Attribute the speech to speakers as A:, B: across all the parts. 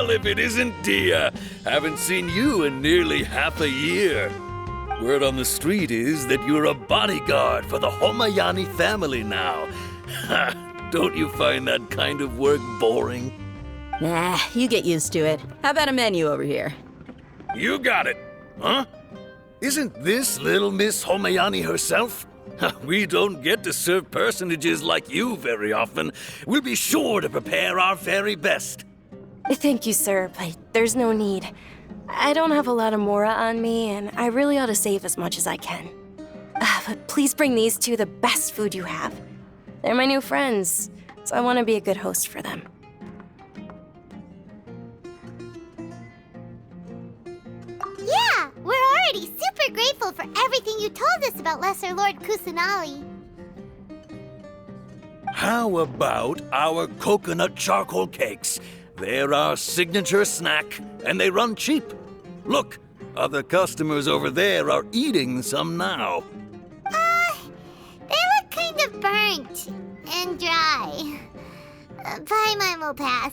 A: Well, if it isn't Dia. Haven't seen you in nearly half a year. Word on the street is that you're a bodyguard for the Homayani family now. Don't you find that kind of work boring?
B: Nah, you get used to it. How about a menu over here?
A: You got it. Huh? Isn't this little Miss Homayani herself? We don't get to serve personages like you very often. We'll be sure to prepare our very best.
C: Thank you, sir, but there's no need. I don't have a lot of mora on me, and I really ought to save as much as I can. But please bring these two the best food you have. They're my new friends, so I want to be a good host for them.
D: Yeah, we're already super grateful for everything you told us about Lesser Lord Kusanali.
A: How about our coconut charcoal cakes? They're our signature snack, and they run cheap. Look, other customers over there are eating some now.
D: They look kind of burnt and dry. Paimon will pass.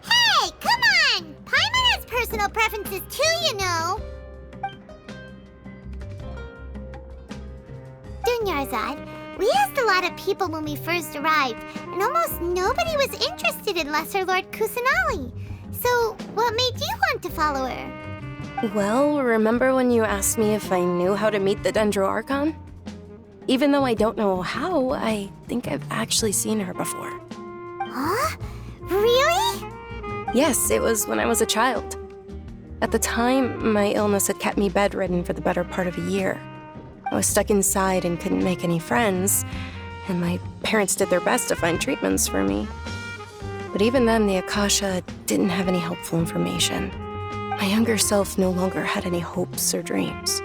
D: Hey, come on! Paimon has personal preferences too, you know. Dunyarzad, we asked a lot of people when we first arrived, and almost nobody was interested in Lesser Lord Kusanali. So, what made you want to follow her?
C: Well, remember when you asked me if I knew how to meet the Dendro Archon? Even though I don't know how, I think I've actually seen her before.
D: Huh? Really?
C: Yes, it was when I was a child. At the time, my illness had kept me bedridden for the better part of a year. I was stuck inside and couldn't make any friends, and my parents did their best to find treatments for me. But even then, the Akasha didn't have any helpful information. My younger self no longer had any hopes or dreams.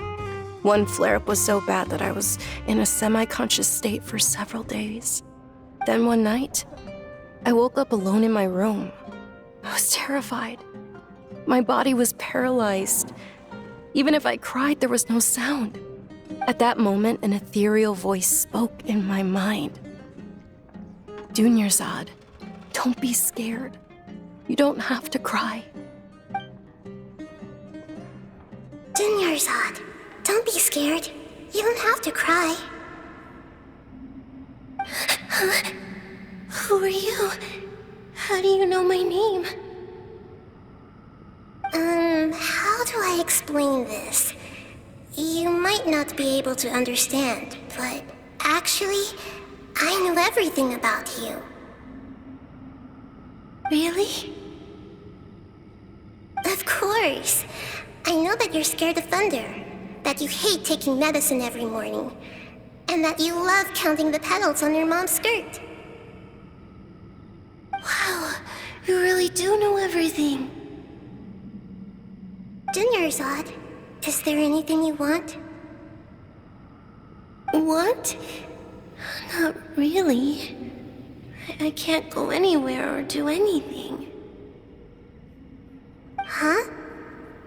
C: One flare-up was so bad that I was in a semi-conscious state for several days. Then one night, I woke up alone in my room. I was terrified. My body was paralyzed. Even if I cried, there was no sound. At that moment, an ethereal voice spoke in my mind. Dunyarzad, don't be scared. You don't have to cry.
D: Dunyarzad, don't be scared. You don't have to cry. Who are you? How do you know my name? How do I explain this? You might not be able to understand, but actually, I know everything about you. Really? Of course. I know that you're scared of thunder, that you hate taking medicine every morning, and that you love counting the petals on your mom's skirt. Wow, you really do know everything. Dunyarzad, is there anything you want? Want? Not really. I can't go anywhere or do anything. Huh?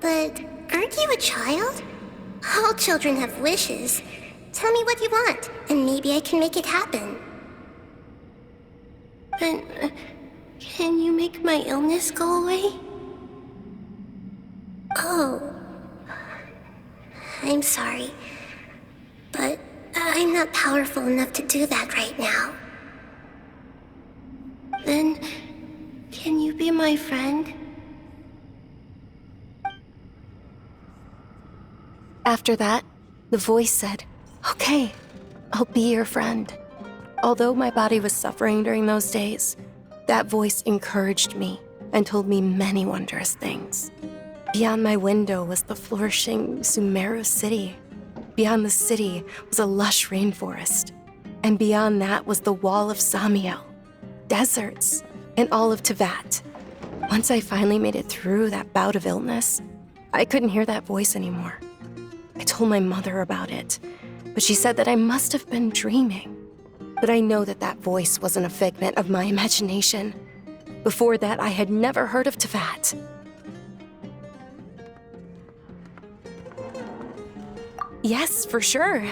D: But aren't you a child? All children have wishes. Tell me what you want, and maybe I can make it happen. But can you make my illness go away? Oh. I'm sorry, but I'm not powerful enough to do that right now. Then, can you be my friend?
C: After that, the voice said, "Okay, I'll be your friend." Although my body was suffering during those days, that voice encouraged me and told me many wondrous things. Beyond my window was the flourishing Sumeru city. Beyond the city was a lush rainforest. And beyond that was the wall of Samiel, deserts, and all of Tevat. Once I finally made it through that bout of illness, I couldn't hear that voice anymore. I told my mother about it, but she said that I must have been dreaming. But I know that that voice wasn't a figment of my imagination. Before that, I had never heard of Tevat. Yes, for sure.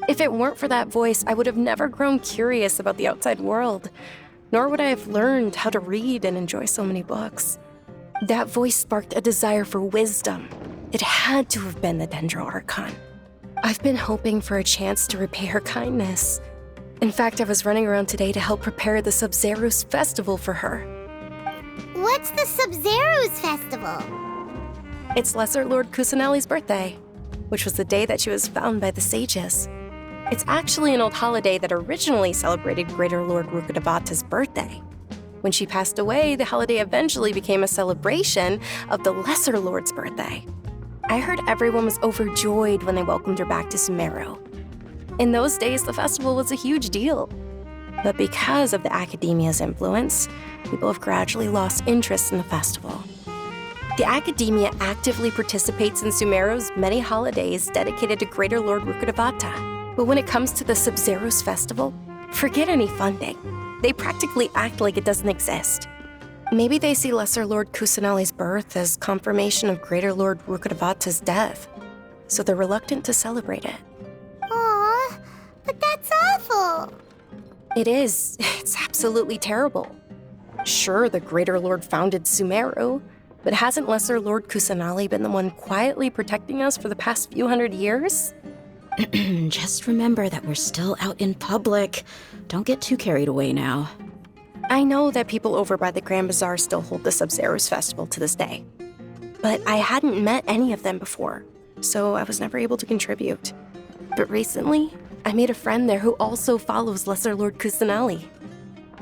C: If it weren't for that voice, I would have never grown curious about the outside world. nor would I have learned how to read and enjoy so many books. That voice sparked a desire for wisdom. It had to have been the Dendro Archon. I've been hoping for a chance to repay her kindness. In fact, I was running around today to help prepare the Sub-Zerus festival for her.
D: What's the Sub-Zerus festival?
C: It's Lesser Lord Kusanali's birthday, which was the day that she was found by the sages. It's actually an old holiday that originally celebrated Greater Lord Rukkhadevata's birthday. When she passed away, the holiday eventually became a celebration of the Lesser Lord's birthday. I heard everyone was overjoyed when they welcomed her back to Sumeru. In those days, the festival was a huge deal. But because of the academia's influence, people have gradually lost interest in the festival. The academia actively participates in Sumeru's many holidays dedicated to Greater Lord Rukkhadevata. But when it comes to the Sub-Zerus festival, forget any funding. They practically act like it doesn't exist. Maybe they see Lesser Lord Kusanali's birth as confirmation of Greater Lord Rukkhadevata's death, so they're reluctant to celebrate it.
D: Aw, but that's awful.
C: It is. It's absolutely terrible. Sure, the Greater Lord founded Sumeru, but hasn't Lesser Lord Kusanali been the one quietly protecting us for the past few hundred years?
B: Just remember that we're still out in public. Don't get too carried away now.
C: I know that people over by the Grand Bazaar still hold the Sub-Zerus festival to this day, but I hadn't met any of them before, so I was never able to contribute. But recently, I made a friend there who also follows Lesser Lord Kusanali.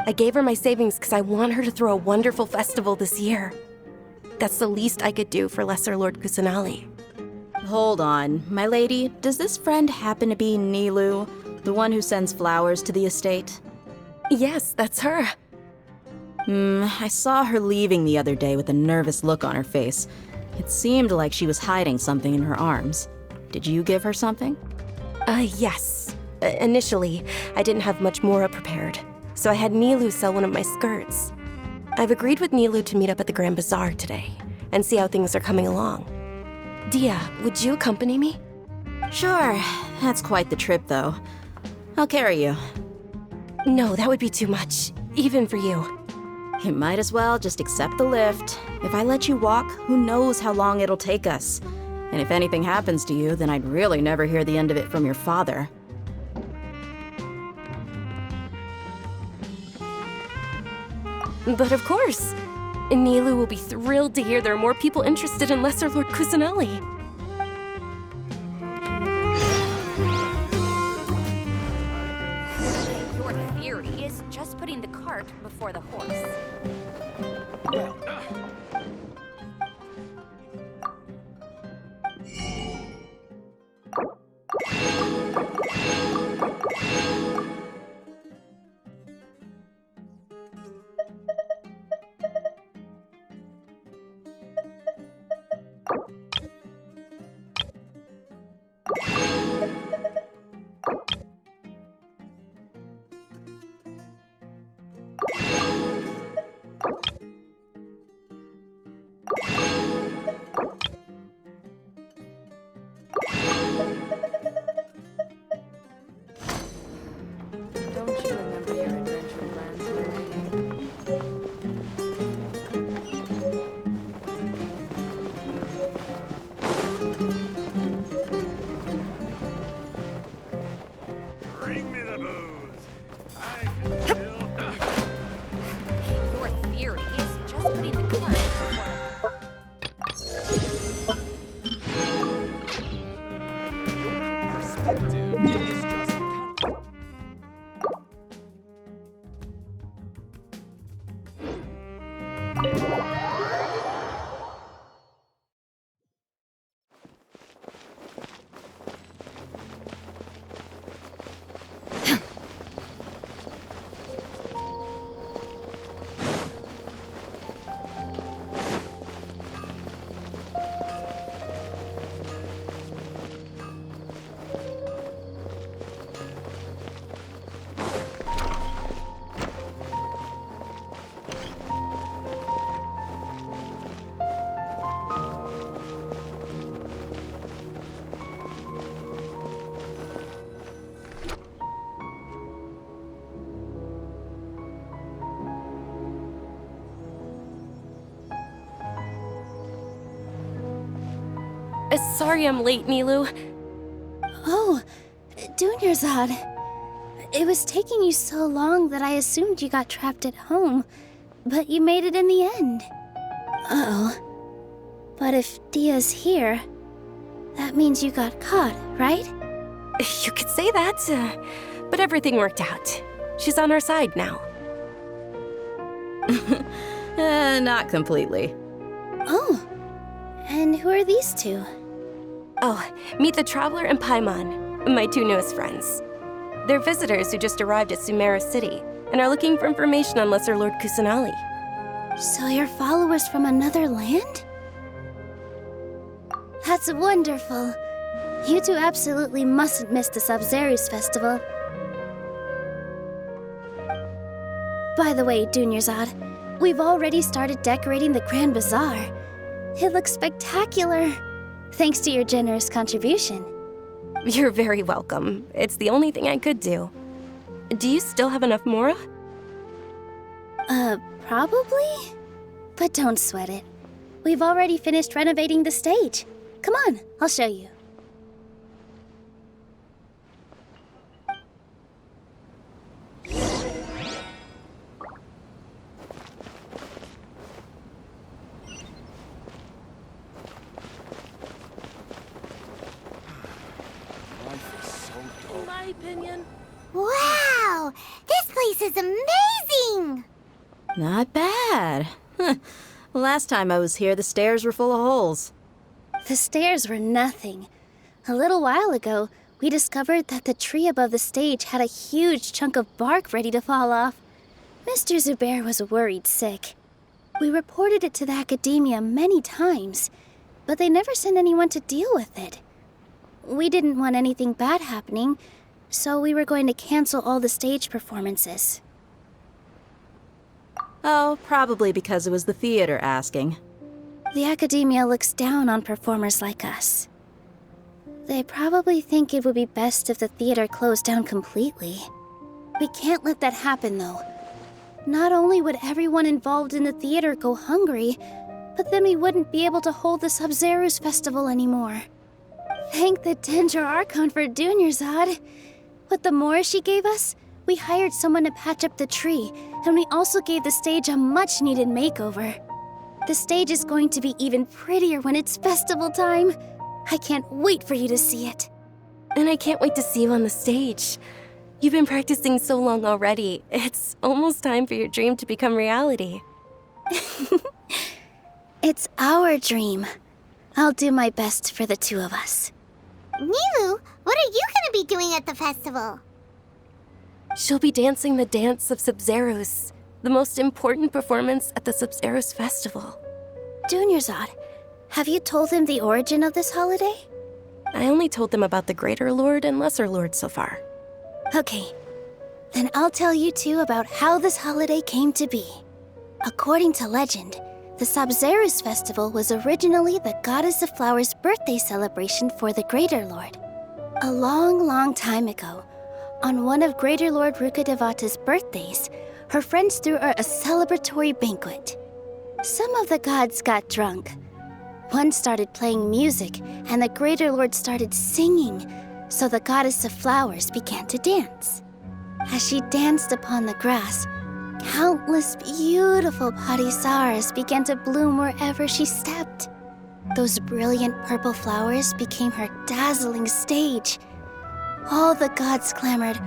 C: I gave her my savings because I want her to throw a wonderful festival this year. That's the least I could do for Lesser Lord Kusanali.
B: Hold on, my lady. Does this friend happen to be Nilu, the one who sends flowers to the estate?
C: Yes, that's her.
B: I saw her leaving the other day with a nervous look on her face. It seemed like she was hiding something in her arms. Did you give her something?
C: Yes. Initially, I didn't have much more prepared, so I had Nilu sell one of my skirts. I've agreed with Nilu to meet up at the Grand Bazaar today and see how things are coming along. Dia, would you accompany me?
B: Sure. That's quite the trip, though. I'll carry you.
C: No, that would be too much, even for you.
B: You might as well just accept the lift. If I let you walk, who knows how long it'll take us. And if anything happens to you, then I'd really never hear the end of it from your father.
C: But of course, Nilu will be thrilled to hear there are more people interested in Lesser Lord Kusanali.
E: Your theory is just putting the cart before the horse.
F: Don't you remember your adventure plans, Lily?
A: Bring me the booze. I can still.
E: Your theory is just putting the cart before
A: Perspective is just.
C: Sorry I'm late, Nilu.
G: Oh, Dunyarzad. It was taking you so long that I assumed you got trapped at home, but you made it in the end. Uh-oh. But if Dia's here, that means you got caught, right?
C: You could say that, but everything worked out. She's on our side now.
B: Not completely.
G: Oh, and who are these two?
C: Oh, meet the Traveler and Paimon, my two newest friends. They're visitors who just arrived at Sumeru City and are looking for information on Lesser Lord Kusanali.
G: So you're followers from another land? That's wonderful. You two absolutely mustn't miss the Sub-Zerus festival. By the way, Dunyarzad, we've already started decorating the Grand Bazaar. It looks spectacular, thanks to your generous contribution.
C: You're very welcome. It's the only thing I could do. Do you still have enough Mora?
G: Probably? But don't sweat it. We've already finished renovating the stage. Come on, I'll show you.
C: In my opinion.
D: Wow! This place is amazing!
B: Not bad. Last time I was here, the stairs were full of holes.
G: The stairs were nothing. A little while ago, we discovered that the tree above the stage had a huge chunk of bark ready to fall off. Mr. Zubair was worried sick. We reported it to the academia many times, but they never sent anyone to deal with it. We didn't want anything bad happening, so we were going to cancel all the stage performances.
B: Oh, probably because it was the theater asking.
G: The academia looks down on performers like us. They probably think it would be best if the theater closed down completely. We can't let that happen, though. Not only would everyone involved in the theater go hungry, but then we wouldn't be able to hold the Sub-Zerus festival anymore. Thank the Dendro Archon for Dunyarzad. With the Mora she gave us, we hired someone to patch up the tree, and we also gave the stage a much-needed makeover. The stage is going to be even prettier when it's festival time. I can't wait for you to see it.
C: And I can't wait to see you on the stage. You've been practicing so long already. It's almost time for your dream to become reality.
G: It's our dream. I'll do my best for the two of us.
D: Nilu, what are you gonna be doing at the festival?
C: She'll be dancing the dance of Sub-Zerus, the most important performance at the Sub-Zerus festival.
G: Dunyarzad, have you told him the origin of this holiday?
C: I only told them about the Greater Lord and Lesser Lord so far.
G: Okay, then I'll tell you two about how this holiday came to be. According to legend, the Sub-Zerus festival was originally the Goddess of Flowers' birthday celebration for the Greater Lord. A long, long time ago, on one of Greater Lord Rukkhadevata's birthdays, her friends threw her a celebratory banquet. Some of the gods got drunk. One started playing music, and the Greater Lord started singing, so the Goddess of Flowers began to dance. As she danced upon the grass, countless beautiful parisaras began to bloom wherever she stepped. Those brilliant purple flowers became her dazzling stage. All the gods clamored,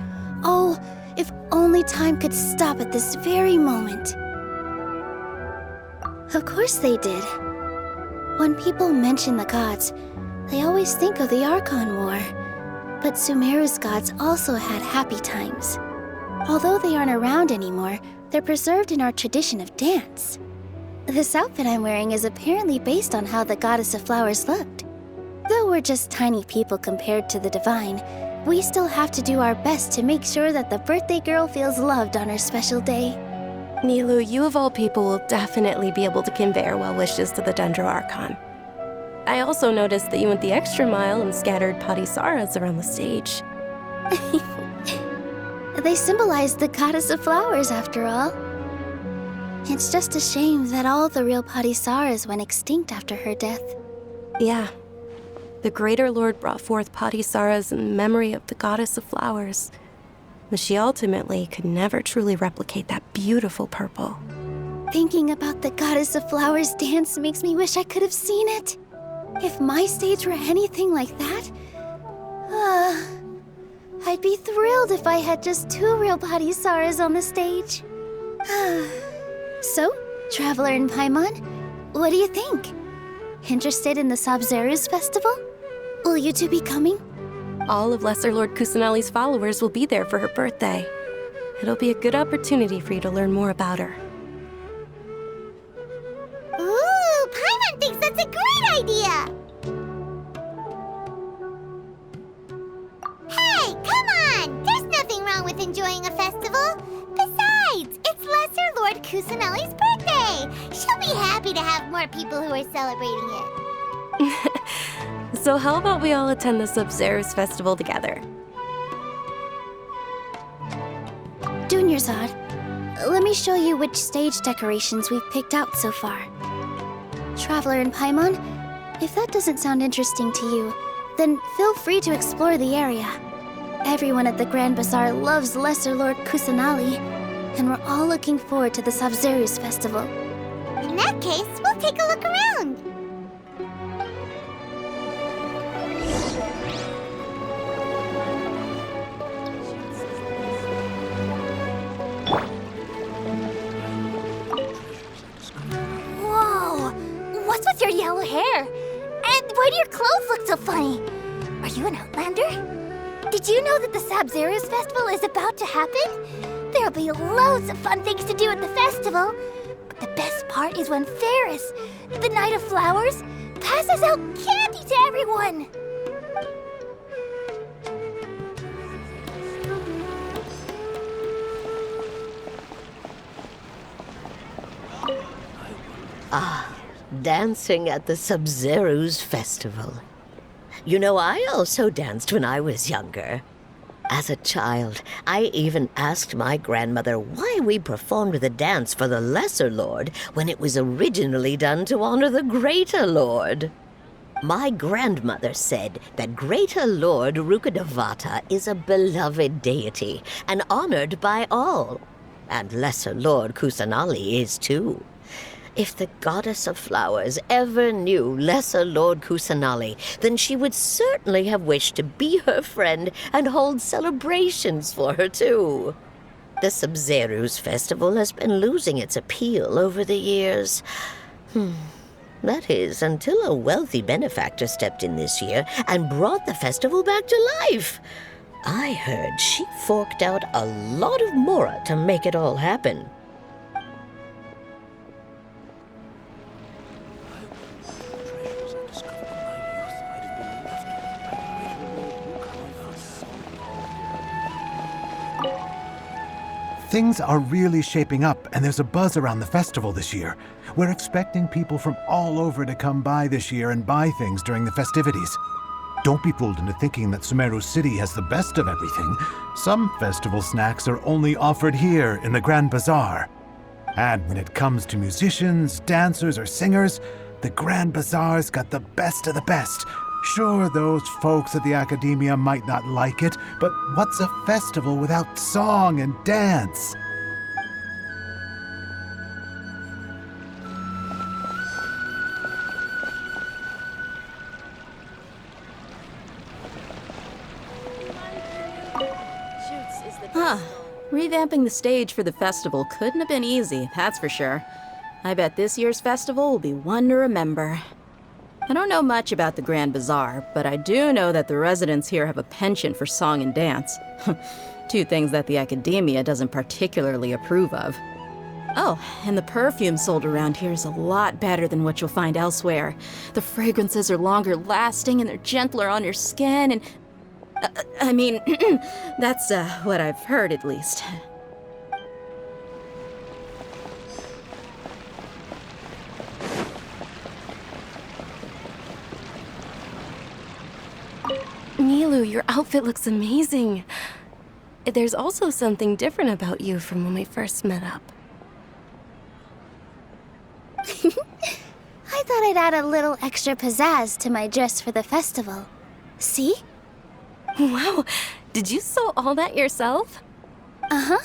G: "Oh, if only time could stop at this very moment." Of course they did. When people mention the gods, they always think of the Archon War. But Sumeru's gods also had happy times. Although they aren't around anymore, they're preserved in our tradition of dance. This outfit I'm wearing is apparently based on how the Goddess of Flowers looked. Though we're just tiny people compared to the divine, we still have to do our best to make sure that the birthday girl feels loved on her special day.
C: Nilu, you of all people will definitely be able to convey our well wishes to the Dendro Archon. I also noticed that you went the extra mile and scattered parisaras around the stage.
G: They symbolize the Goddess of Flowers, after all. It's just a shame that all the real parisaras went extinct after her death.
C: Yeah, The Greater Lord brought forth Patisaras in memory of the goddess of flowers, but she ultimately could never truly replicate that beautiful purple.
G: Thinking about the Goddess of Flowers dance makes me wish I could have seen it. If my stage were anything like that, I'd be thrilled if I had just 2 real Patisaras on the stage. So, Traveler and Paimon, what do you think? Interested in the Sabzeruz festival? Will you two be coming?
C: All of Lesser Lord Kusanali's followers will be there for her birthday. It'll be a good opportunity for you to learn more about her.
D: Ooh, Paimon thinks that's a great idea! Hey, come on! There's nothing wrong with enjoying a festival. Besides, it's Lesser Lord Kusanali's birthday. She'll be happy to have more people who are celebrating it.
C: So how about we all attend the Sabzeruz festival together?
G: Dunyarzad, let me show you which stage decorations we've picked out so far. Traveler and Paimon, if that doesn't sound interesting to you, then feel free to explore the area. Everyone at the Grand Bazaar loves Lesser Lord Kusanali, and we're all looking forward to the Sabzeruz festival.
D: In that case, we'll take a look around.
H: Whoa! What's with your yellow hair? And why do your clothes look so funny? Are you an outlander? Did you know that the Sabzeruz festival is about to happen? There'll be loads of fun things to do at the festival. But the best part is when Ferris, the Knight of Flowers, passes out candy to everyone.
I: Dancing at the Sabzeruz festival. You know, I also danced when I was younger. As a child, I even asked my grandmother why we performed the dance for the Lesser Lord when it was originally done to honor the Greater Lord. My grandmother said that Greater Lord Rukkhadevata is a beloved deity and honored by all. And Lesser Lord Kusanali is too. If the Goddess of Flowers ever knew Lesser Lord Kusanali, then she would certainly have wished to be her friend and hold celebrations for her, too. The Sabzeruz festival has been losing its appeal over the years. That is, until a wealthy benefactor stepped in this year and brought the festival back to life. I heard she forked out a lot of mora to make it all happen.
J: Things are really shaping up, and there's a buzz around the festival this year. We're expecting people from all over to come by this year and buy things during the festivities. Don't be fooled into thinking that Sumeru City has the best of everything. Some festival snacks are only offered here in the Grand Bazaar. And when it comes to musicians, dancers, or singers, the Grand Bazaar's got the best of the best. Sure, those folks at the Academia might not like it, but what's a festival without song and dance?
B: Revamping the stage for the festival couldn't have been easy, that's for sure. I bet this year's festival will be one to remember. I don't know much about the Grand Bazaar, but I do know that the residents here have a penchant for song and dance. 2 things that the Academia doesn't particularly approve of. Oh, and the perfume sold around here is a lot better than what you'll find elsewhere. The fragrances are longer lasting and they're gentler on your skin and... I mean, that's what I've heard at least.
C: Nilu, your outfit looks amazing. There's also something different about you from when we first met up.
G: I thought thought I'd add a little extra pizzazz to my dress for the festival. See?
H: Wow, did you sew all that yourself?
G: Uh-huh.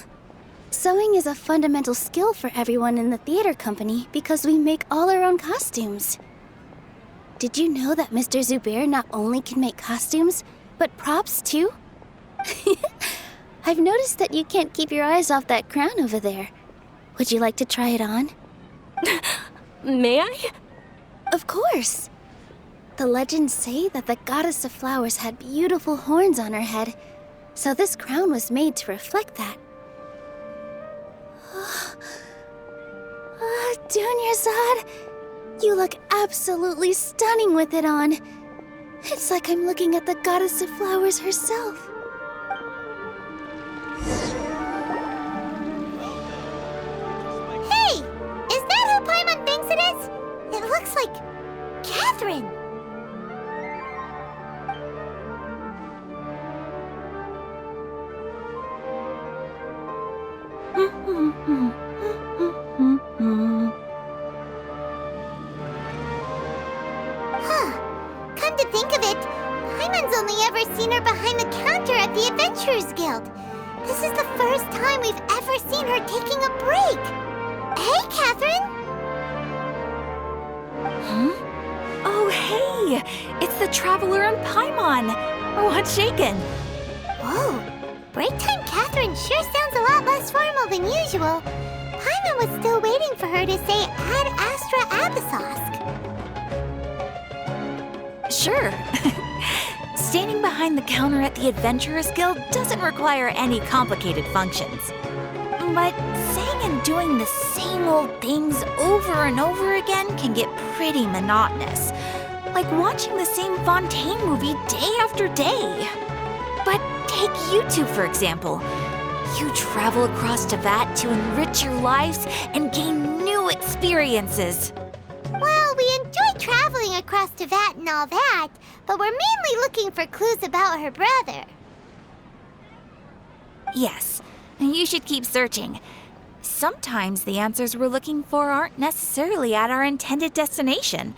G: Sewing is a fundamental skill for everyone in the theater company because we make all our own costumes. Did you know that Mr. Zubair not only can make costumes, but props too? I've noticed that you can't keep your eyes off that crown over there. Would you like to try it on?
H: May I?
G: Of course. The legends say that the goddess of flowers had beautiful horns on her head, so this crown was made to reflect that. Dunyarzad, you look absolutely stunning with it on. It's like I'm looking at the goddess of flowers herself.
D: Hey! Is that who Paimon thinks it is? It looks like Catherine. Come to think of it, Paimon's only ever seen her behind the counter at the Adventurers Guild. This is the first time we've ever seen her taking a break. Hey, Catherine!
E: Oh, hey! It's the Traveler and Paimon! What's shaken?
D: Whoa, break time Catherine sure sounds a lot less formal than usual. Paimon was still waiting for her to say Ad Astra Abyssosque.
E: Sure. Standing behind the counter at the Adventurers Guild doesn't require any complicated functions. But saying and doing the same old things over and over again can get pretty monotonous. Like watching the same Fontaine movie day after day. But take you two, for example. You travel across Teyvat to enrich your lives and gain new experiences.
D: Well, we enjoy traveling across Teyvat and all that, but we're mainly looking for clues about her brother.
E: Yes, you should keep searching. Sometimes the answers we're looking for aren't necessarily at our intended destination.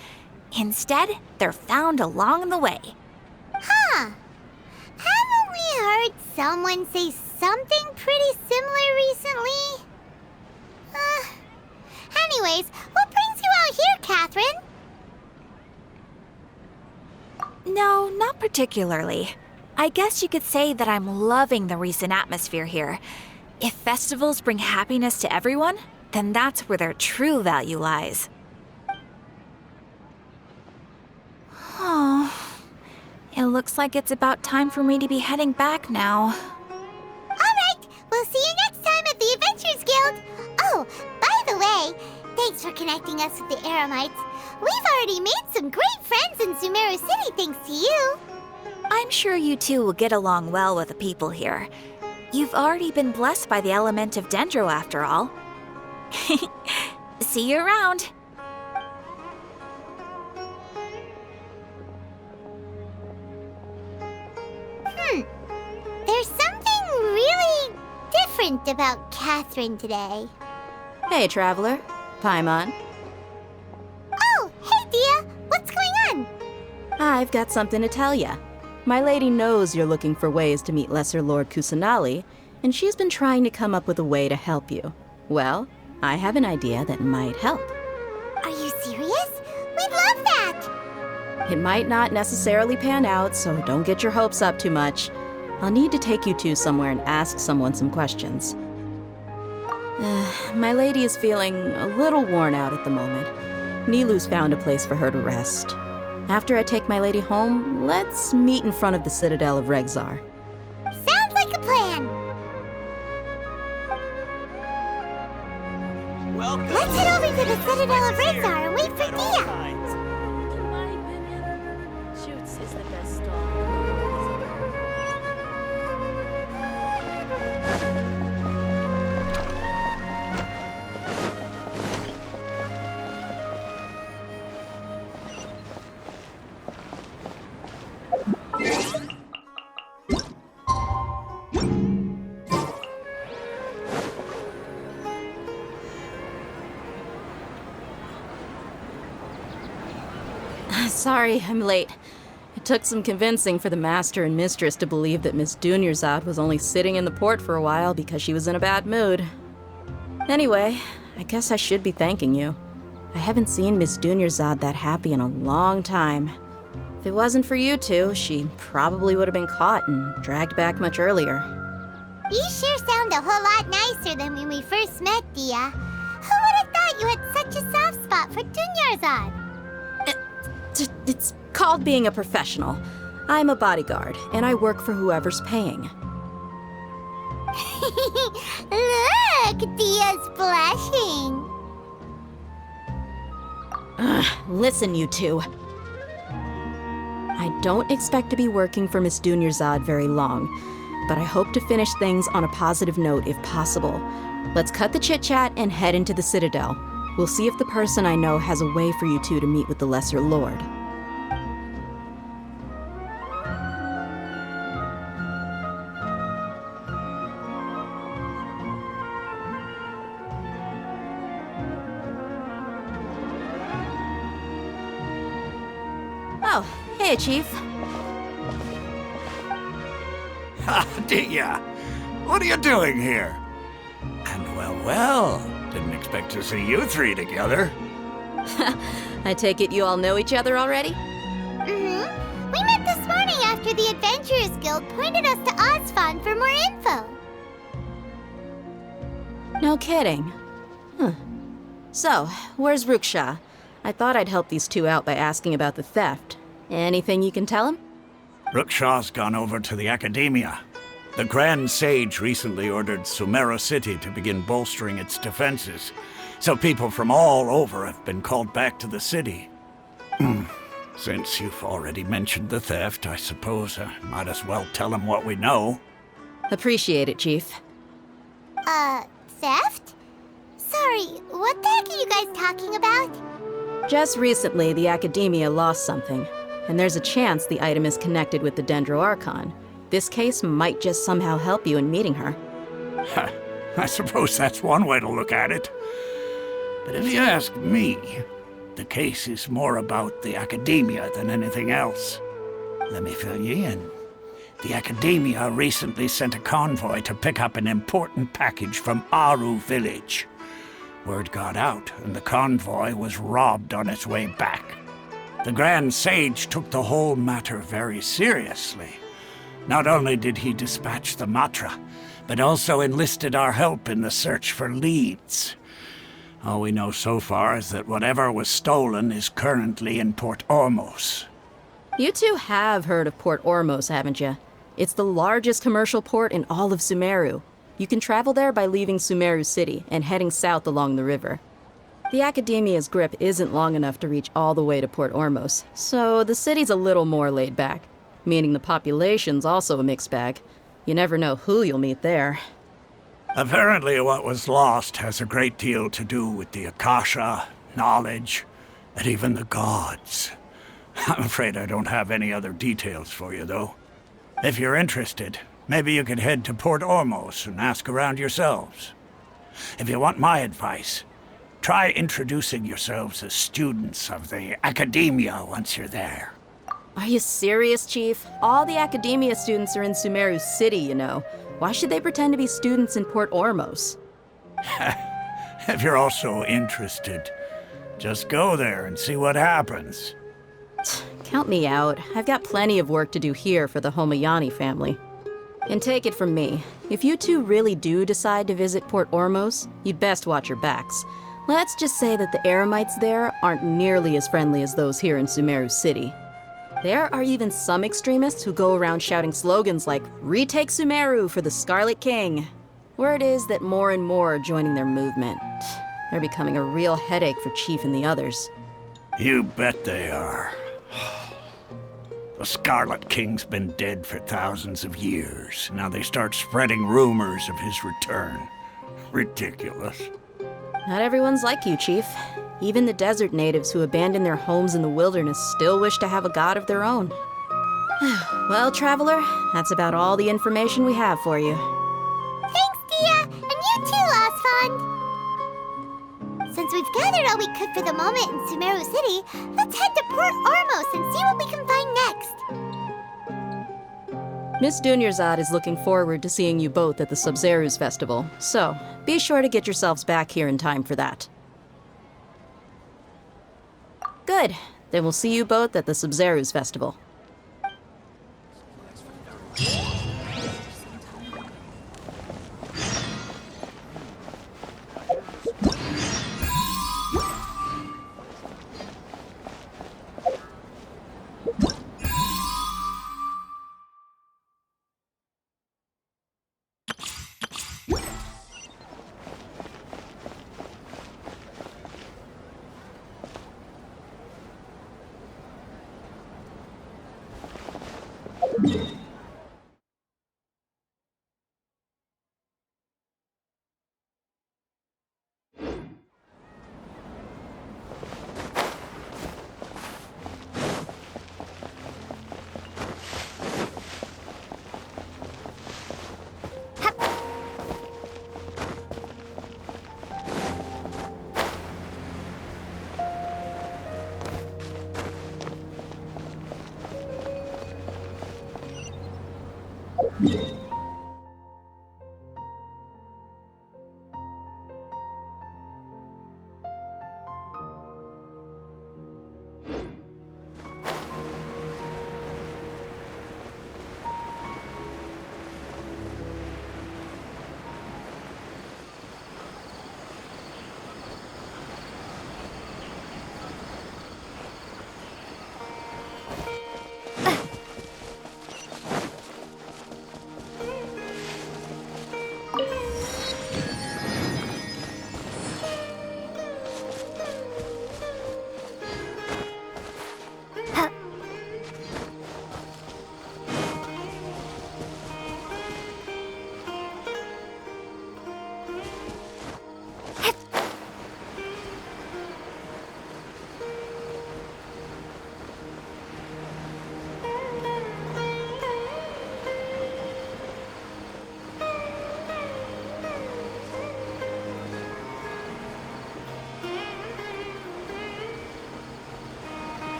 E: Instead, they're found along the way.
D: Huh. Haven't we heard someone say something pretty similar recently? Anyways, what brings you out here, Catherine?
E: No, not particularly. I guess you could say that I'm loving the recent atmosphere here. If festivals bring happiness to everyone, then that's where their true value lies. Oh, it looks like it's about time for me to be heading back now.
D: Alright, we'll see you next time at the Adventurers Guild. Oh, by the way, thanks for connecting us with the Eremites. We've already made some great friends in Sumeru City thanks to you.
E: I'm sure you two will get along well with the people here. You've already been blessed by the element of Dendro after all. See you around.
D: There's something really different about Catherine today.
B: Hey, Traveler. Paimon.
D: Oh, hey, Dia. What's going on?
B: I've got something to tell ya. My lady knows you're looking for ways to meet Lesser Lord Kusanali, and she's been trying to come up with a way to help you. Well, I have an idea that might help.
D: Are you serious? We'd love that!
B: It might not necessarily pan out, so don't get your hopes up too much. I'll need to take you two somewhere and ask someone some questions. My lady is feeling a little worn out at the moment. Nilu's found a place for her to rest. After I take my lady home, let's meet in front of the Citadel of Regzar.
D: Sounds like a plan!
K: Welcome.
D: Let's head over to the Citadel of Regzar and wait for Dia!
F: In my opinion, Shoots is the best stall.
B: Sorry, I'm late. It took some convincing for the master and mistress to believe that Miss Dunyarzad was only sitting in the port for a while because she was in a bad mood. Anyway, I guess I should be thanking you. I haven't seen Miss Dunyarzad that happy in a long time. If it wasn't for you two, she probably would have been caught and dragged back much earlier.
D: You sure sound a whole lot nicer than when we first met, Dia. Who would have thought you had such a soft spot for Dunyarzad?
B: It's called being a professional. I'm a bodyguard, and I work for whoever's paying.
D: Look, Dia's blushing.
B: Listen, you two. I don't expect to be working for Miss Dunyarzad very long, but I hope to finish things on a positive note if possible. Let's cut the chit-chat and head into the Citadel. We'll see if the person I know has a way for you two to meet with the Lesser Lord. Oh, hey, Chief.
K: Ha, Dia! What are you doing here? And well, didn't expect to see you three together.
B: I take it you all know each other already?
D: Mm-hmm. We met this morning after the Adventurers Guild pointed us to Ozfon for more info.
B: No kidding. Huh. So, where's Ruksha? I thought I'd help these two out by asking about the theft. Anything you can tell him?
K: Rukshaw's gone over to the Academia. The Grand Sage recently ordered Sumeru City to begin bolstering its defenses, so people from all over have been called back to the city. Since you've already mentioned the theft, I suppose I might as well tell him what we know.
B: Appreciate it, Chief.
D: Theft? Sorry, what the heck are you guys talking about?
B: Just recently, the Academia lost something, and there's a chance the item is connected with the Dendro Archon. This case might just somehow help you in meeting her.
K: I suppose that's one way to look at it. But if you ask me, the case is more about the Academia than anything else. Let me fill you in. The Academia recently sent a convoy to pick up an important package from Aru village. Word got out, and the convoy was robbed on its way back. The Grand Sage took the whole matter very seriously. Not only did he dispatch the Matra, but also enlisted our help in the search for leads. All we know so far is that whatever was stolen is currently in Port Ormos.
B: You two have heard of Port Ormos, haven't you? It's the largest commercial port in all of Sumeru. You can travel there by leaving Sumeru City and heading south along the river. The Academia's grip isn't long enough to reach all the way to Port Ormos, so the city's a little more laid back, meaning the population's also a mixed bag. You never know who you'll meet there.
K: Apparently what was lost has a great deal to do with the Akasha, knowledge, and even the gods. I'm afraid I don't have any other details for you, though. If you're interested, maybe you could head to Port Ormos and ask around yourselves. If you want my advice, try introducing yourselves as students of the Academia once you're there.
B: Are you serious, Chief? All the Academia students are in Sumeru City, you know. Why should they pretend to be students in Port Ormos?
K: If you're also interested, just go there and see what happens.
B: Count me out. I've got plenty of work to do here for the Homayani family. And take it from me, if you two really do decide to visit Port Ormos, you'd best watch your backs. Let's just say that the Eremites there aren't nearly as friendly as those here in Sumeru City. There are even some extremists who go around shouting slogans like, "Retake Sumeru for the Scarlet King." Word is that more and more are joining their movement. They're becoming a real headache for Chief and the others.
K: You bet they are. The Scarlet King's been dead for thousands of years. Now they start spreading rumors of his return. Ridiculous.
B: Not everyone's like you, Chief. Even the desert natives who abandoned their homes in the wilderness still wish to have a god of their own. Well, Traveler, that's about all the information we have for you.
D: Thanks, Dia! And you too, Osfond! So Since we've gathered all we could for the moment in Sumeru City, let's head to Port Ormos and see what we can find next.
B: Miss Dunyarzad is looking forward to seeing you both at the Sub-Zeru's festival, so be sure to get yourselves back here in time for that. Good. Then we'll see you both at the Sub-Zeru's festival.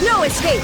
C: No escape!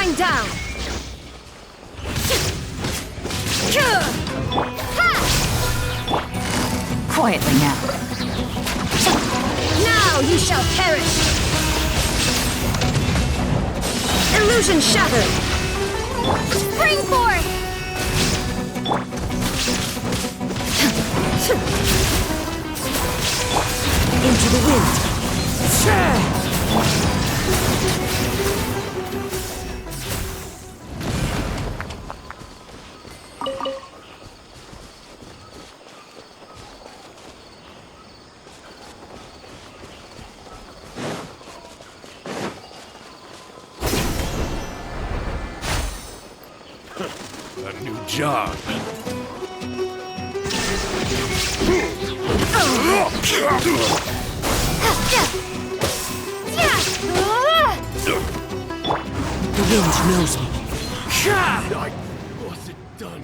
C: Bearing down!
E: Quietly now.
C: Now you shall perish! Illusion shattered!
H: Springboard!
C: Into the wind!
A: A new job.
C: The wind knows me.
A: I wasn't done.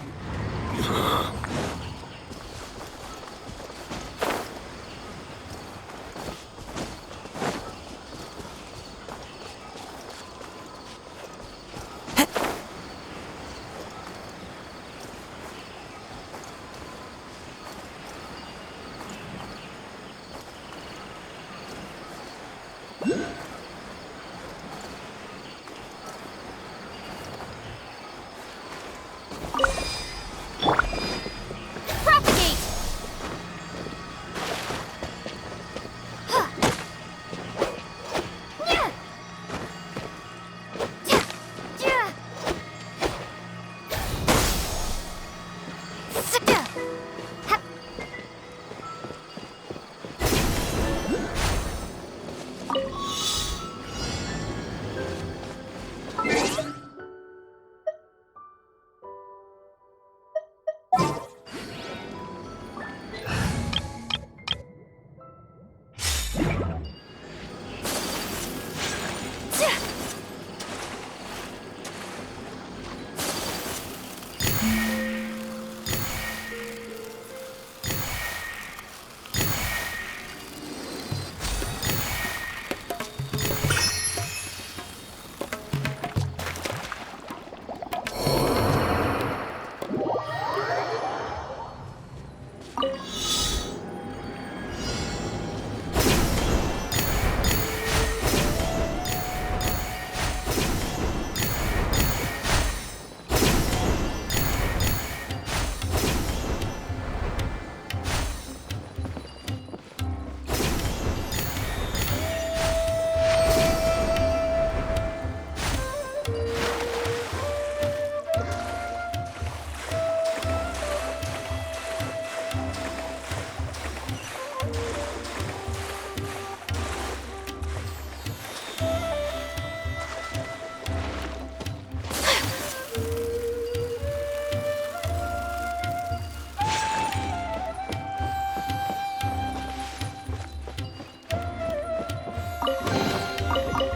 H: Propagate!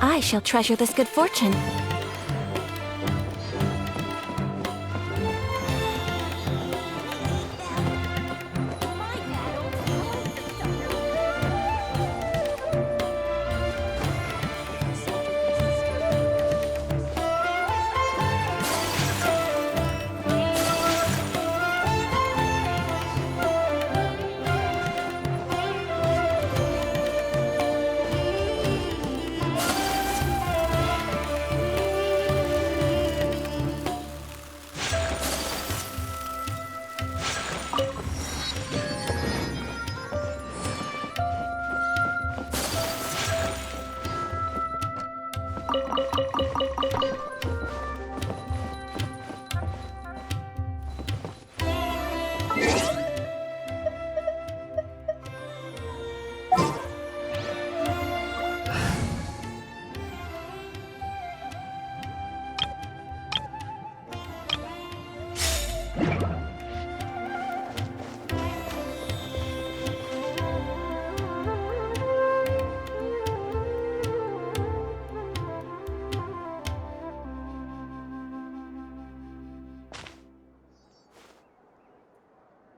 E: I shall treasure this good fortune.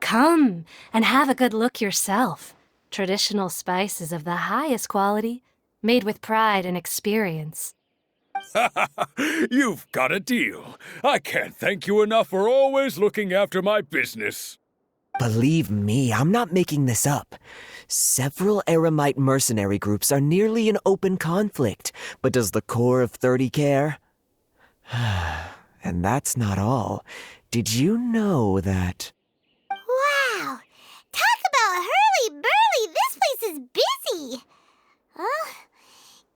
F: Come and have a good look yourself. Traditional spices of the highest quality, made with pride and experience.
A: You've got a deal. I can't thank you enough for always looking after my business.
L: Believe me, I'm not making this up. Several Eremite mercenary groups are nearly in open conflict, but does the core of 30 care? And that's not all. Did you know that...
D: Wow! Talk about hurly-burly! This place is busy!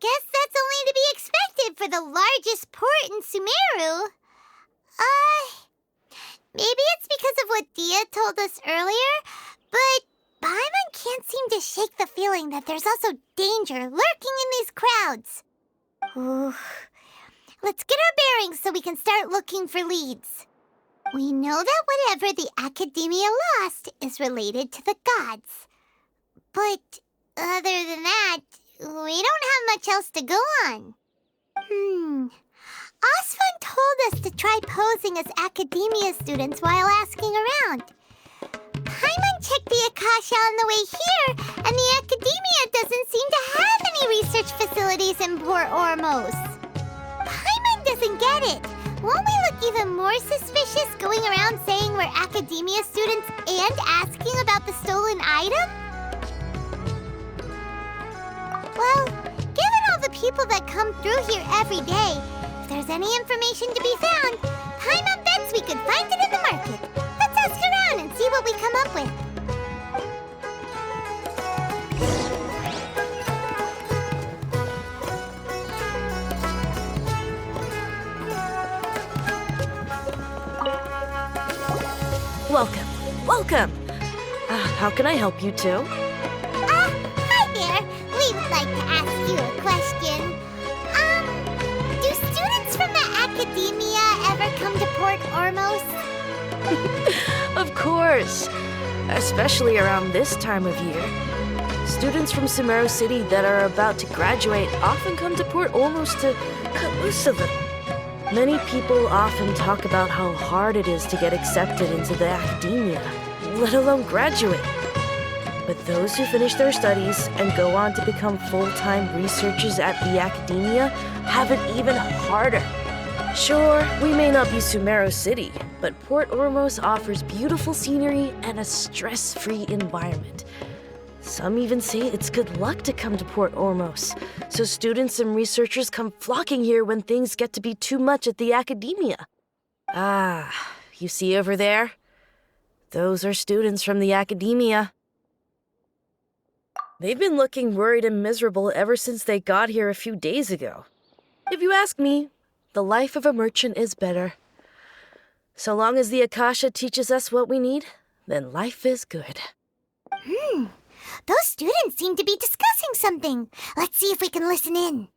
D: Guess that's only to be expected for the largest port in Sumeru. Maybe it's because of what Dia told us earlier, but Paimon can't seem to shake the feeling that there's also danger lurking in these crowds. Ooh. Let's get our bearings so we can start looking for leads. We know that whatever the Academia lost is related to the gods. But other than that, we don't have much else to go on. Osfun told us to try posing as Academia students while asking around. Paimon checked the Akasha on the way here, and the Academia doesn't seem to have any research facilities in Port Ormos. Paimon doesn't get it. Won't we look even more suspicious going around saying we're Academia students and asking about the stolen item? Well, given all the people that come through here every day, if there's any information to be found, Paimon bets we could find it in the market. Let's ask around and see what we come up with.
F: Welcome. How can I help you two?
D: Hi there. We would like to ask you a question. Do students from the Academia ever come to Port Ormos?
F: Of course. Especially around this time of year. Students from Sumeru City that are about to graduate often come to Port Ormos to cut loose a little. Many people often talk about how hard it is to get accepted into the Academia, let alone graduate. But those who finish their studies and go on to become full-time researchers at the Academia have it even harder. Sure, we may not be Sumeru City, but Port Ormos offers beautiful scenery and a stress-free environment. Some even say it's good luck to come to Port Ormos, so students and researchers come flocking here when things get to be too much at the Academia. You see over there? Those are students from the Academia. They've been looking worried and miserable ever since they got here a few days ago. If you ask me, the life of a merchant is better. So long as the Akasha teaches us what we need, then life is good.
D: Those students seem to be discussing something. Let's see if we can listen in.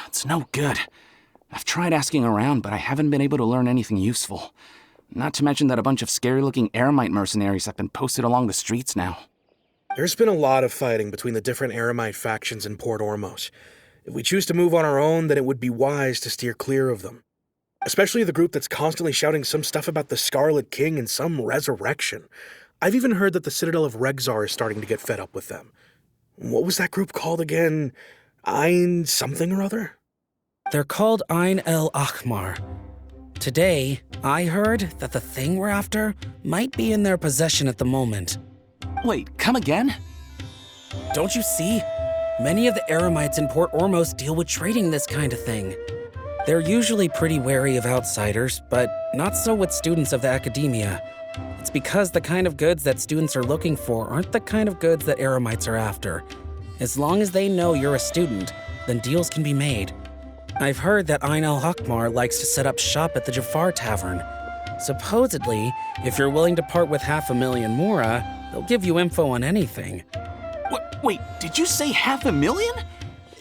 M: It's no good. I've tried asking around, but I haven't been able to learn anything useful. Not to mention that a bunch of scary-looking Eremite mercenaries have been posted along the streets now.
N: There's been a lot of fighting between the different Eremite factions in Port Ormos. If we choose to move on our own, then it would be wise to steer clear of them. Especially the group that's constantly shouting some stuff about the Scarlet King and some resurrection. I've even heard that the Citadel of Regzar is starting to get fed up with them. What was that group called again? Ein something or other?
O: They're called Ein el Akhmar. Today, I heard that the thing we're after might be in their possession at the moment.
M: Wait, come again?
O: Don't you see? Many of the Eremites in Port Ormos deal with trading this kind of thing. They're usually pretty wary of outsiders, but not so with students of the Academia. It's because the kind of goods that students are looking for aren't the kind of goods that Eremites are after. As long as they know you're a student, then deals can be made. I've heard that Ein el-Hakmar likes to set up shop at the Jafar Tavern. Supposedly, if you're willing to part with 500,000 Mora, they'll give you info on anything.
M: Wait, did you say 500,000?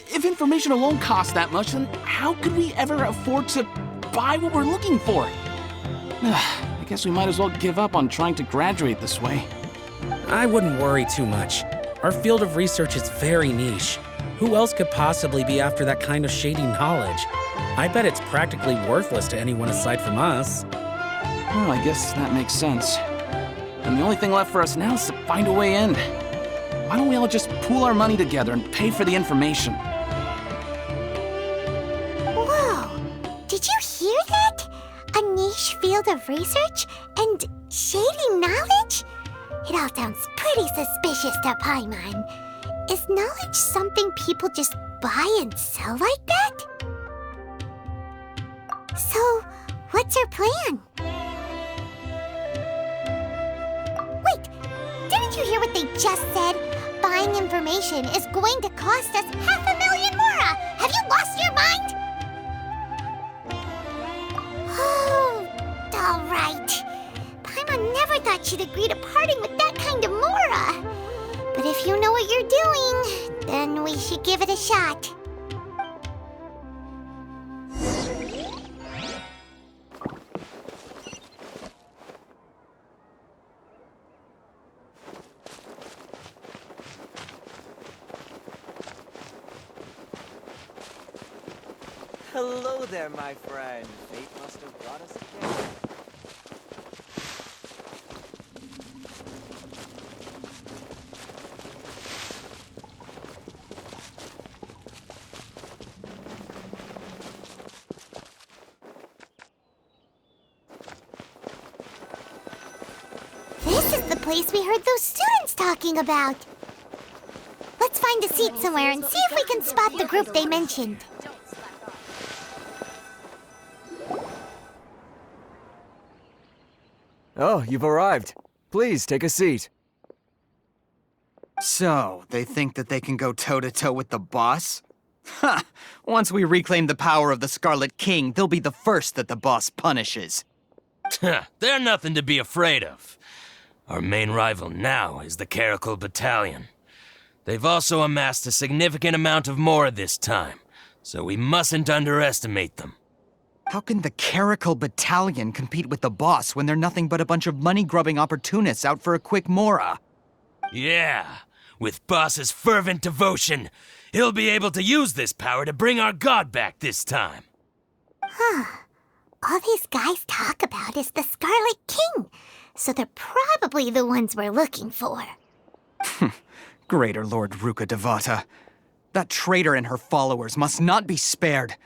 M: If information alone costs that much, then how could we ever afford to buy what we're looking for? I guess we might as well give up on trying to graduate this way.
O: I wouldn't worry too much. Our field of research is very niche. Who else could possibly be after that kind of shady knowledge? I bet it's practically worthless to anyone aside from us.
M: Well, I guess that makes sense. And the only thing left for us now is to find a way in. Why don't we all just pool our money together and pay for the information?
D: Whoa! Did you hear that? A niche field of research and shady knowledge? It all sounds pretty suspicious to Paimon. Is knowledge something people just buy and sell like that? So, what's your plan? Wait, didn't you hear what they just said? Buying information is going to cost us 500,000 mora! Have you lost your mind? Oh, all right. Paimon never thought she'd agree to parting with that kind of mora. But if you know what you're doing, then we should give it a shot.
L: Hello there, my friend. Fate must have brought us together.
D: This is the place we heard those students talking about. Let's find a seat somewhere and see if we can spot the group they mentioned.
L: Oh, you've arrived. Please, take a seat.
P: So, they think that they can go toe-to-toe with the boss? Ha! Once we reclaim the power of the Scarlet King, they'll be the first that the boss punishes.
Q: They're nothing to be afraid of. Our main rival now is the Caracal Battalion. They've also amassed a significant amount of mora this time, so we mustn't underestimate them.
P: How can the Caracal Battalion compete with the boss when they're nothing but a bunch of money-grubbing opportunists out for a quick mora?
Q: Yeah, with Boss's fervent devotion, he'll be able to use this power to bring our god back this time.
D: Huh. All these guys talk about is the Scarlet King, so they're probably the ones we're looking for.
P: Greater Lord Ruka Devata. That traitor and her followers must not be spared.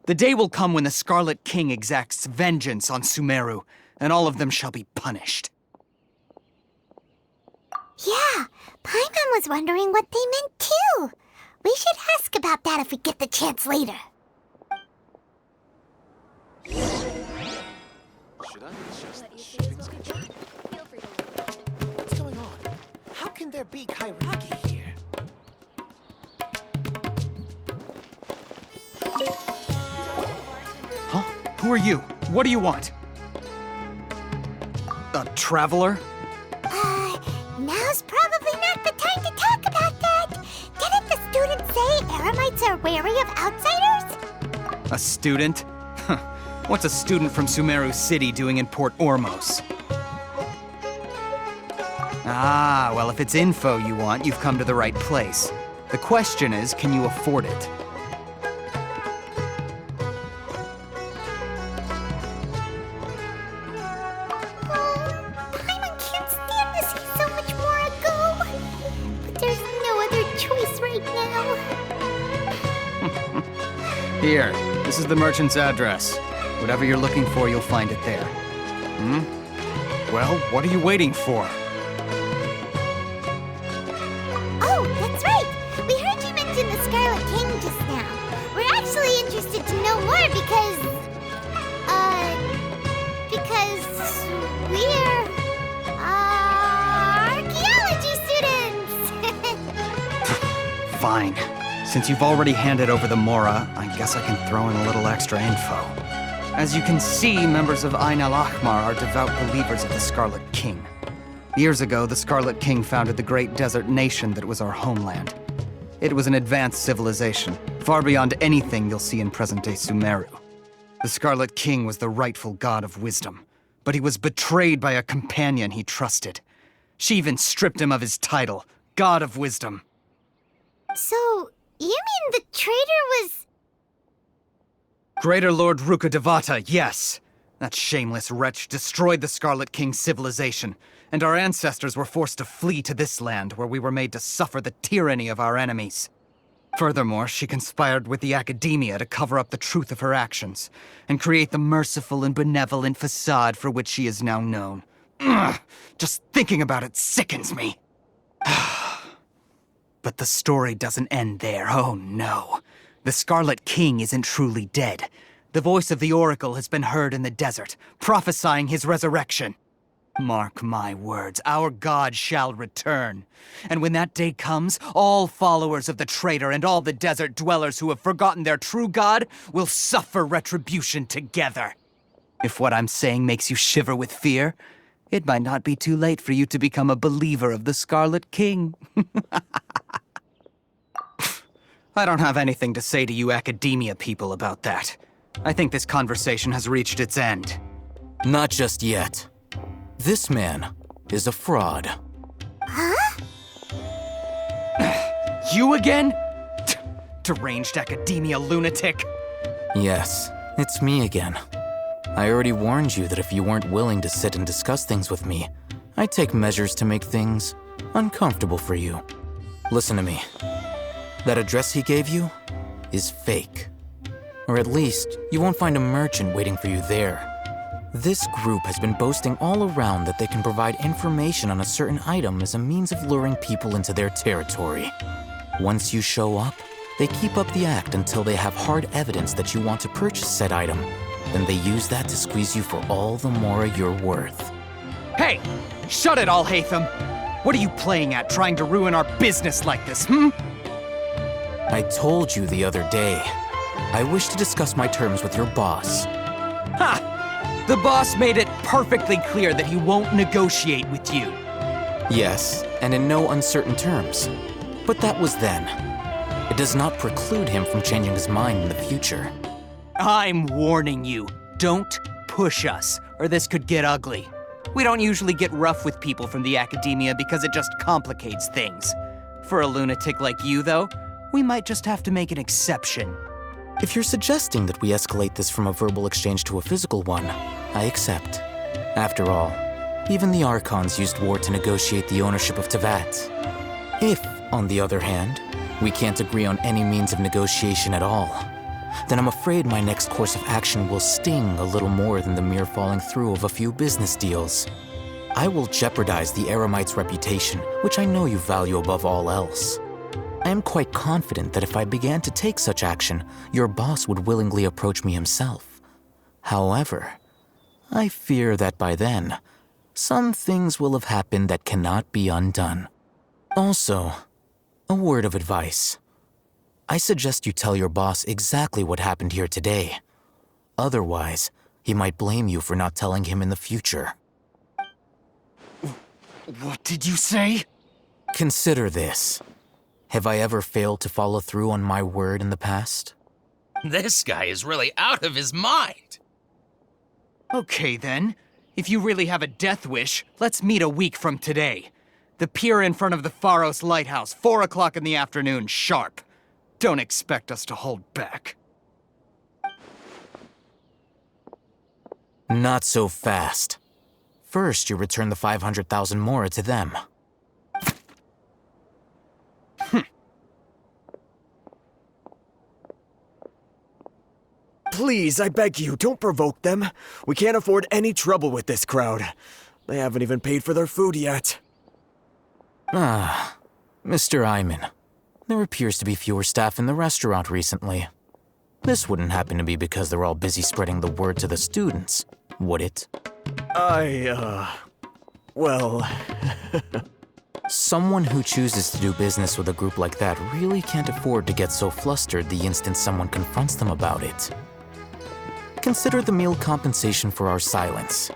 P: The day will come when the Scarlet King exacts vengeance on Sumeru, and all of them shall be punished.
D: Yeah, Paimon was wondering what they meant too. We should ask about that if we get the chance later.
R: Should I adjust the shipping schedule? What's going on? How can there be Kairagi here?
P: Huh? Who are you? What do you want? A traveler?
D: Now's probably not the time to talk about that. Didn't the students say Eremites are wary of outsiders?
P: A student? Huh. What's a student from Sumeru City doing in Port Ormos? Ah, well, if it's info you want, you've come to the right place. The question is, can you afford it?
D: Paimon can't stand to see so much more go. But there's no other choice right now.
P: Here, this is the merchant's address. Whatever you're looking for, you'll find it there. Well, what are you waiting for?
D: Oh, that's right! We heard you mention the Scarlet King just now. We're actually interested to know more because we're, archaeology students!
P: Fine. Since you've already handed over the Mora, I guess I can throw in a little extra info. As you can see, members of Ain al-Ahmar are devout believers of the Scarlet King. Years ago, the Scarlet King founded the great desert nation that was our homeland. It was an advanced civilization, far beyond anything you'll see in present-day Sumeru. The Scarlet King was the rightful god of wisdom, but he was betrayed by a companion he trusted. She even stripped him of his title, God of Wisdom.
D: So, you mean the traitor was...
P: Greater Lord Ruka Devata, yes. That shameless wretch destroyed the Scarlet King's civilization, and our ancestors were forced to flee to this land where we were made to suffer the tyranny of our enemies. Furthermore, she conspired with the Academia to cover up the truth of her actions, and create the merciful and benevolent facade for which she is now known. Ugh, just thinking about it sickens me. But the story doesn't end there, oh no. The Scarlet King isn't truly dead. The voice of the Oracle has been heard in the desert, prophesying his resurrection. Mark my words, our god shall return. And when that day comes, all followers of the traitor and all the desert dwellers who have forgotten their true god will suffer retribution together. If what I'm saying makes you shiver with fear, it might not be too late for you to become a believer of the Scarlet King. I don't have anything to say to you Academia people about that. I think this conversation has reached its end.
S: Not just yet. This man is a fraud.
D: Huh?
P: You again? Deranged Academia lunatic.
S: Yes, it's me again. I already warned you that if you weren't willing to sit and discuss things with me, I'd take measures to make things uncomfortable for you. Listen to me. That address he gave you is fake. Or at least, you won't find a merchant waiting for you there. This group has been boasting all around that they can provide information on a certain item as a means of luring people into their territory. Once you show up, they keep up the act until they have hard evidence that you want to purchase said item. Then they use that to squeeze you for all the mora you're worth.
P: Hey! Shut it all, Hatham! What are you playing at, trying to ruin our business like this,
S: I told you the other day. I wish to discuss my terms with your boss.
P: Ha! The boss made it perfectly clear that he won't negotiate with you.
S: Yes, and in no uncertain terms. But that was then. It does not preclude him from changing his mind in the future.
P: I'm warning you. Don't push us, or this could get ugly. We don't usually get rough with people from the Academia because it just complicates things. For a lunatic like you, though, we might just have to make an exception.
S: If you're suggesting that we escalate this from a verbal exchange to a physical one, I accept. After all, even the Archons used war to negotiate the ownership of Teyvat. If, on the other hand, we can't agree on any means of negotiation at all, then I'm afraid my next course of action will sting a little more than the mere falling through of a few business deals. I will jeopardize the Eremite's reputation, which I know you value above all else. I am quite confident that if I began to take such action, your boss would willingly approach me himself. However, I fear that by then, some things will have happened that cannot be undone. Also, a word of advice. I suggest you tell your boss exactly what happened here today. Otherwise, he might blame you for not telling him in the future.
P: What did you say?
S: Consider this. Have I ever failed to follow through on my word in the past?
Q: This guy is really out of his mind.
P: Okay then. If you really have a death wish, let's meet a week from today. The pier in front of the Pharos Lighthouse, 4 o'clock in the afternoon, sharp. Don't expect us to hold back.
S: Not so fast. First, you return the 500,000 mora to them.
L: Please, I beg you, don't provoke them. We can't afford any trouble with this crowd. They haven't even paid for their food yet.
S: Ah, Mr. Iman. There appears to be fewer staff in the restaurant recently. This wouldn't happen to be because they're all busy spreading the word to the students, would it?
L: Well...
S: Someone who chooses to do business with a group like that really can't afford to get so flustered the instant someone confronts them about it. Consider the meal compensation for our silence.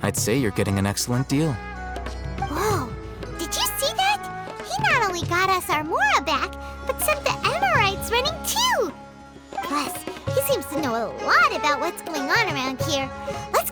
S: I'd say you're getting an excellent deal.
D: Whoa, did you see that? He not only got us our mora back, but sent the Emorites running too! Plus, he seems to know a lot about what's going on around here. Let's